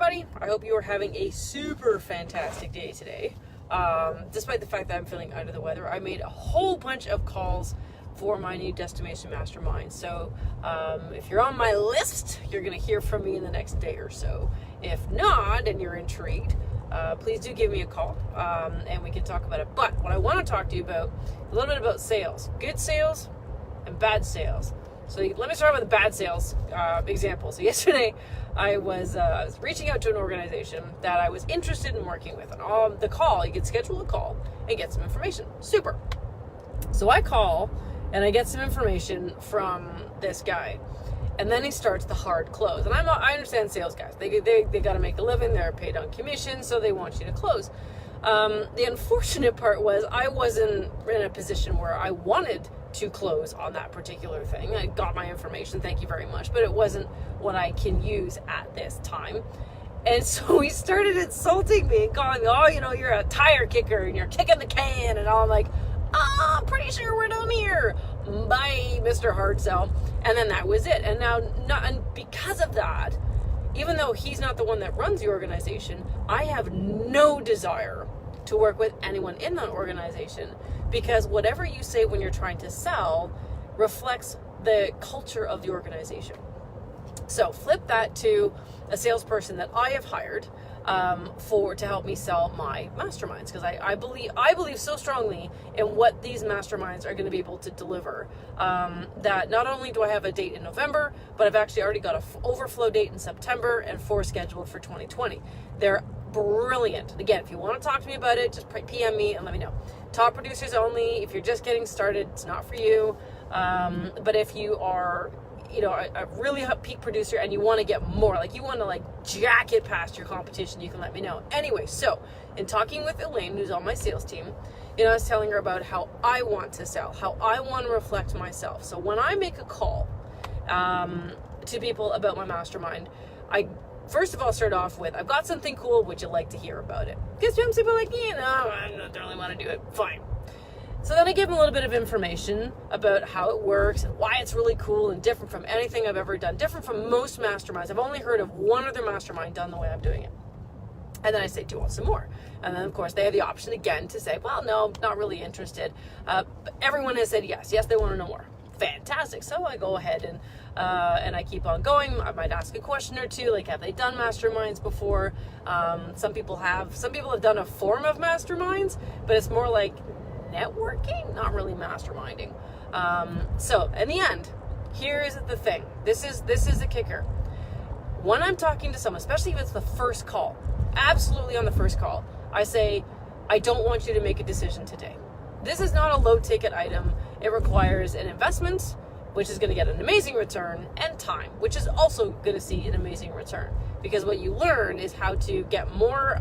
everybody. I hope you are having a super fantastic day today. Despite the fact that I'm feeling under the weather, I made a whole bunch of calls for my new Destination Mastermind. So if you're on my list, you're going to hear from me in the next day or so. If not, and you're intrigued, please do give me a call and we can talk about it. But what I want to talk to you about, a little bit about sales. Good sales and bad sales. So let me start with a bad sales example. So yesterday I was reaching out to an organization that I was interested in working with. And on the call, you can schedule a call and get some information. Super. So I call and I get some information from this guy. And then he starts the hard close. And I understand sales guys. They got to make a living. They're paid on commission, so they want you to close. The unfortunate part was I wasn't in a position where I wanted to close on that particular thing. I got my information, thank you very much, but it wasn't what I can use at this time. And so he started insulting me and calling me, oh, you're a tire kicker and you're kicking the can and all. I'm like, I'm pretty sure we're done here. Bye, Mr. Hard Sell. And then that was it. And and because of that, even though he's not the one that runs the organization, I have no desire to work with anyone in that organization, because whatever you say when you're trying to sell reflects the culture of the organization. So flip that to a salesperson that I have hired to help me sell my masterminds, because I believe so strongly in what these masterminds are going to be able to deliver, that not only do I have a date in November, but I've actually already got an overflow date in September and 4 scheduled for 2020. They're brilliant. Again, if you want to talk to me about it, just PM me and let me know. Top producers only. If you're just getting started, it's not for you. But if you are a really hot peak producer and you want to get more, like you want to jack it past your competition, you can let me know. Anyway, so in talking with Elaine, who's on my sales team, I was telling her about how I want to sell, how I want to reflect myself. So when I make a call to people about my mastermind, I first of all start off with, I've got something cool, would you like to hear about it? Because some people are like, I don't really want to do it. Fine. So then I give them a little bit of information about how it works and why it's really cool and different from anything I've ever done, different from most masterminds. I've only heard of one other mastermind done the way I'm doing it. And then I say, do you want some more? And then, of course, they have the option again to say, well, no, not really interested. But everyone has said yes. Yes, they want to know more. Fantastic. So I go ahead and I keep on going. I might ask a question or two, like, have they done masterminds before? Some people have done a form of masterminds, but it's more like networking, not really masterminding. So in the end, here's the thing. This is the kicker. When I'm talking to someone, especially if it's the first call, absolutely on the first call, I say, I don't want you to make a decision today. This is not a low ticket item. It requires an investment, which is going to get an amazing return, and time, which is also going to see an amazing return. Because what you learn is how to get more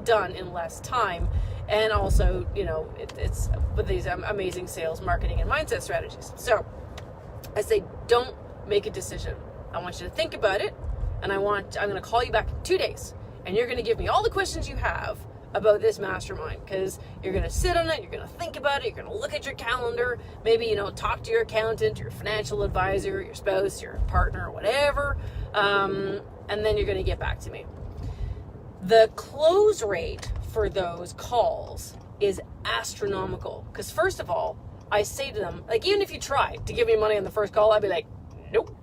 done in less time. And also, it's with these amazing sales, marketing, and mindset strategies. So I say, don't make a decision. I want you to think about it. And I'm going to call you back in 2 days. And you're going to give me all the questions you have about this mastermind, because you're going to sit on it, you're going to think about it, you're going to look at your calendar, maybe, talk to your accountant, your financial advisor, your spouse, your partner, whatever, and then you're going to get back to me. The close rate for those calls is astronomical, because first of all, I say to them, even if you tried to give me money on the first call, I'd be like, nope,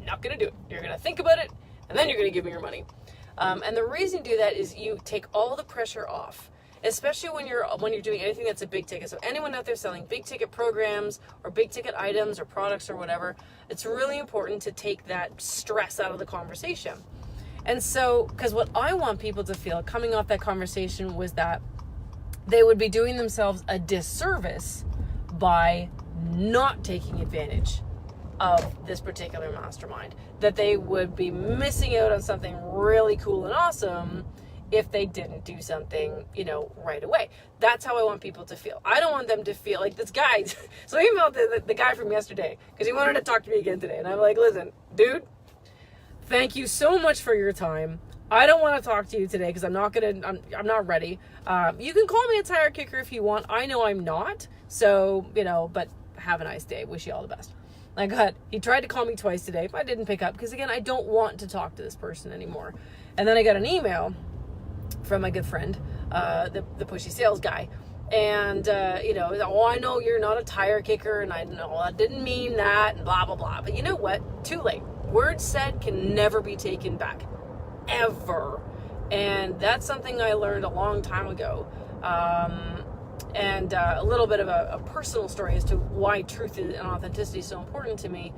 not going to do it. You're going to think about it, and then you're going to give me your money. And the reason you do that is you take all the pressure off, especially when you're doing anything that's a big ticket. So anyone out there selling big ticket programs or big ticket items or products or whatever, it's really important to take that stress out of the conversation. And so, because what I want people to feel coming off that conversation was that they would be doing themselves a disservice by not taking advantage of this particular mastermind, that they would be missing out on something really cool and awesome if they didn't do something, right away. That's how I want people to feel. I don't want them to feel like this guy. So I emailed the guy from yesterday because he wanted to talk to me again today. And I'm like, listen, dude, thank you so much for your time. I don't want to talk to you today because I'm not ready. You can call me a tire kicker if you want. I know I'm not. So, but have a nice day. Wish you all the best. He tried to call me twice today, but I didn't pick up because, again, I don't want to talk to this person anymore. And then I got an email from my good friend, the pushy sales guy. And, oh, I know you're not a tire kicker, and I know I didn't mean that, and blah, blah, blah. But you know what? Too late. Words said can never be taken back. Ever. And that's something I learned a long time ago. And a little bit of a personal story as to why truth and authenticity is so important to me.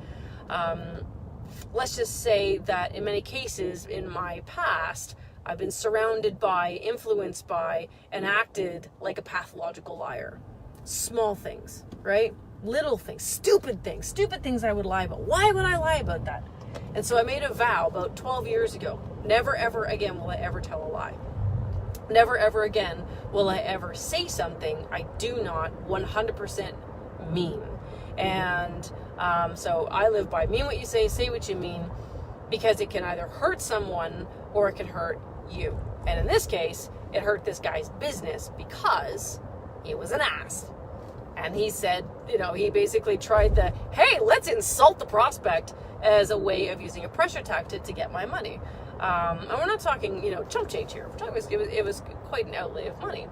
Let's just say that in many cases in my past, I've been surrounded by, influenced by, and acted like a pathological liar. Small things, right? Little things, stupid things I would lie about. Why would I lie about that? And so I made a vow about 12 years ago. Never, ever again will I ever tell a lie. Never, ever again will I ever say something I do not 100% mean. And so I live by mean what you say what you mean, because it can either hurt someone or it can hurt you. And in this case, it hurt this guy's business because he was an ass. And he said, he basically tried hey, let's insult the prospect as a way of using a pressure tactic to get my money. And we're not talking, chump change here. We're talking, it was quite an outlay of money.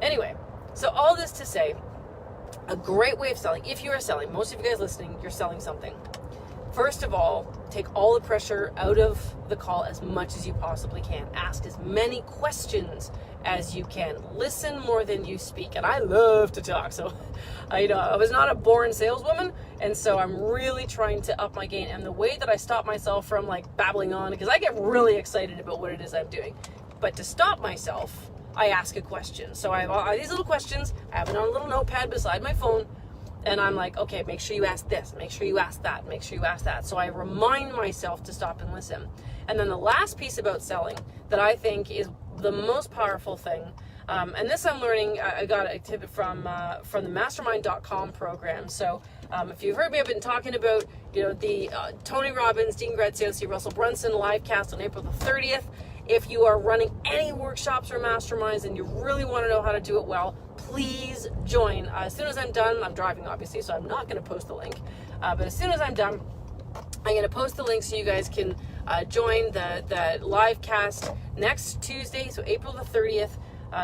Anyway, so all this to say, a great way of selling, if you are selling, most of you guys listening, you're selling something. First of all, take all the pressure out of the call as much as you possibly can. Ask as many questions as you can. Listen more than you speak. And I love to talk. So, I was not a born saleswoman. And so I'm really trying to up my game. And the way that I stop myself from babbling on, because I get really excited about what it is I'm doing. But to stop myself, I ask a question. So I have these little questions. I have it on a little notepad beside my phone. And I'm like, okay, make sure you ask this, make sure you ask that, make sure you ask that. So I remind myself to stop and listen. And then the last piece about selling that I think is the most powerful thing, and this I'm learning, I got a tip from the mastermind.com program. So if you've heard me, I've been talking about, the Tony Robbins, Dean Graziosi, Russell Brunson live cast on April the 30th. If you are running any workshops or masterminds and you really want to know how to do it well, please join. As soon as I'm done, I'm driving obviously, so I'm not going to post the link. But as soon as I'm done, I'm going to post the link so you guys can join the live cast next Tuesday, so April the 30th.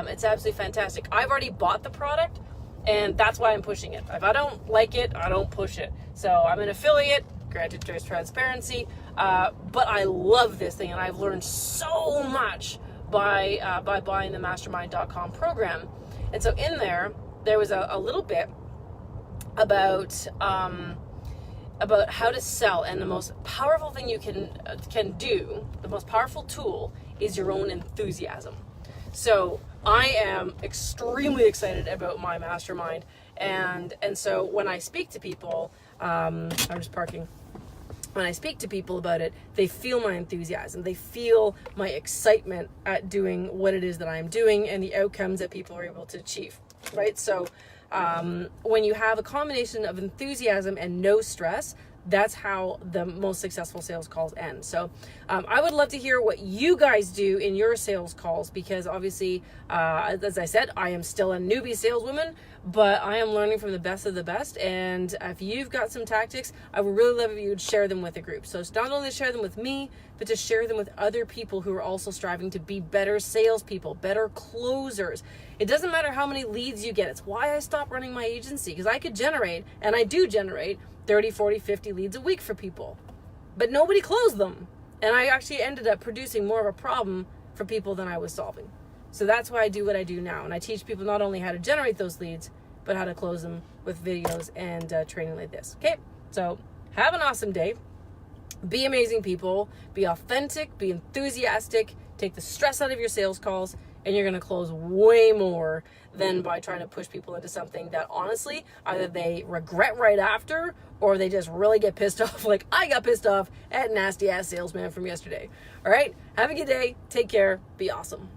It's absolutely fantastic. I've already bought the product, and that's why I'm pushing it. If I don't like it, I don't push it. So I'm an affiliate. Granted, there's transparency, but I love this thing, and I've learned so much by buying the mastermind.com program. And so in there was a little bit about how to sell, and the most powerful thing you can do, the most powerful tool, is your own enthusiasm. So I am extremely excited about my mastermind, and so when I speak to people, I'm just parking. When I speak to people about it, they feel my enthusiasm. They feel my excitement at doing what it is that I'm doing and the outcomes that people are able to achieve, right? So when you have a combination of enthusiasm and no stress, that's how the most successful sales calls end. So I would love to hear what you guys do in your sales calls, because obviously, as I said, I am still a newbie saleswoman, but I am learning from the best of the best. And if you've got some tactics, I would really love if you would share them with a group. So it's not only to share them with me, but to share them with other people who are also striving to be better salespeople, better closers. It doesn't matter how many leads you get. It's why I stopped running my agency, because I could generate, and I do generate, 30, 40, 50 leads a week for people, but nobody closed them. And I actually ended up producing more of a problem for people than I was solving. So that's why I do what I do now. And I teach people not only how to generate those leads, but how to close them with videos and training like this. Okay, so have an awesome day. Be amazing people. Be authentic. Be enthusiastic. Take the stress out of your sales calls, and you're going to close way more than by trying to push people into something that honestly, either they regret right after, or they just really get pissed off like I got pissed off at nasty ass salesman from yesterday. All right, have a good day. Take care. Be awesome.